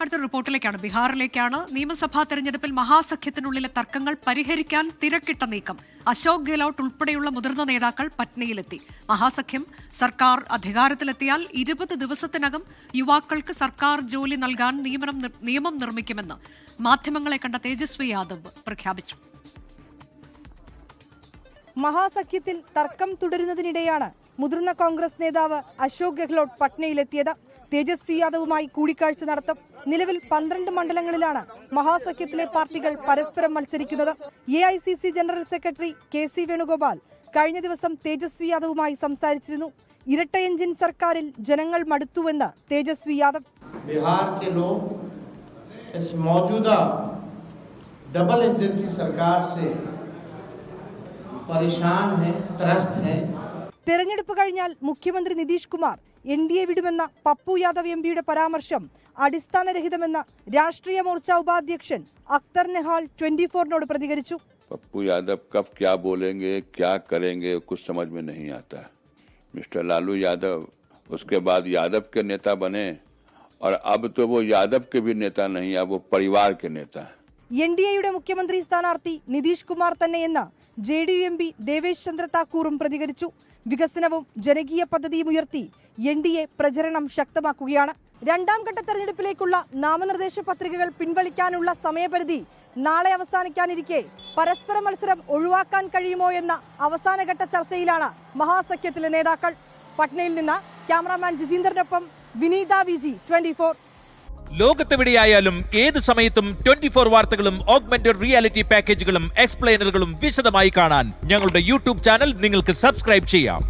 അടുത്ത റിപ്പോർട്ടിലേക്കാണ്, ബീഹാറിലേക്കാണ്. നിയമസഭാ തെരഞ്ഞെടുപ്പിൽ മഹാസഖ്യത്തിനുള്ളിലെ തർക്കങ്ങൾ പരിഹരിക്കാൻ തിരക്കിട്ട നീക്കം. അശോക് ഗെഹ്ലോട്ട് ഉൾപ്പെടെയുള്ള മുതിർന്ന നേതാക്കൾ പറ്റ്നയിലെത്തി. മഹാസഖ്യം സർക്കാർ അധികാരത്തിലെത്തിയാൽ 20 ദിവസത്തിനകം യുവാക്കൾക്ക് സർക്കാർ ജോലി നൽകാൻ നിയമം നിർമ്മിക്കുമെന്ന് മാധ്യമങ്ങളെ കണ്ട തേജസ്വി യാദവ് പ്രഖ്യാപിച്ചു. മഹാസഖ്യത്തിൽ തർക്കം തുടരുന്നതിനിടെയാണ് മുതിർന്ന കോൺഗ്രസ് നേതാവ് അശോക് ഗെഹ്ലോട്ട് പട്നയിലെത്തിയത്. തേജസ്വി യാദവുമായി കൂടിക്കാഴ്ച നടത്തും. നിലവിൽ 12 മണ്ഡലങ്ങളിലാണ് മഹാസഖ്യത്തിലെ പാർട്ടികൾ പരസ്പരം മത്സരിക്കുന്നത്. AICC general secretary KC Venugopal കഴിഞ്ഞ ദിവസം തേജസ്വി യാദവുമായി സംസാരിച്ചിരുന്നു. ഇരട്ട എഞ്ചിൻ സർക്കാരിൽ ജനങ്ങൾ മടുത്തുവെന്ന് തേജസ്വി യാദവ്. बिहार के लोग इस मौजूदा डबल इंजन की सरकार से परेशान हैं, त्रस्त हैं. തെരഞ്ഞെടുപ്പ് കഴിഞ്ഞാൽ മുഖ്യമന്ത്രി നിതീഷ് കുമാർ NDA വിടുമെന്ന പപ്പു യാദവ് MPയുടെ പരാമർശം അടിസ്ഥാനരഹിതമെന്ന് രാഷ്ട്രീയ മോർച്ച ഉപാധ്യക്ഷൻ അക്തർ നെഹാൽ 24നോട് പ്രതികരിച്ചു. पप्पू यादव कब क्या बोलेंगे, क्या करेंगे, कुछ समझ में नहीं आता है. मिस्टर लालू यादव उसके बाद यादव के नेता बने और अब तो वो यादव के भी नेता नहीं, अब वो परिवार के नेता है. NDAയുടെ മുഖ്യമന്ത്രി സ്ഥാനാർത്ഥി നിതീഷ് കുമാർ തന്നെയെന്ന് JDU MP ദേവേശ് ചന്ദ്ര താക്കൂറും പ്രതികരിച്ചു. വികസനവും ജനകീയ പദ്ധതിയും ഉയർത്തി NDA പ്രചരണം ശക്തമാക്കുകയാണ്. രണ്ടാം ഘട്ട തെരഞ്ഞെടുപ്പിലേക്കുള്ള നാമനിർദ്ദേശ പത്രികകൾ പിൻവലിക്കാനുള്ള സമയപരിധി നാളെ അവസാനിക്കാനിരിക്കെ പരസ്പര മത്സരം ഒഴിവാക്കാൻ കഴിയുമോ എന്ന അവസാനഘട്ട ചർച്ചയിലാണ് മഹാസഖ്യത്തിലെ നേതാക്കൾ. പട്നയിൽ നിന്ന് ക്യാമറാമാൻ ജിജീന്ദറിനൊപ്പം വിനീത VG 24. ലോകത്തെവിടെയായാലും ഏത് സമയത്തും 24 വാർത്തകളും ഓഗ്മെന്റഡ് റിയാലിറ്റി പാക്കേജുകളും എക്സ്പ്ലെയിനറുകളും വിശദമായി കാണാൻ ഞങ്ങളുടെ YouTube ചാനൽ നിങ്ങൾക്ക് സബ്സ്ക്രൈബ് ചെയ്യാം.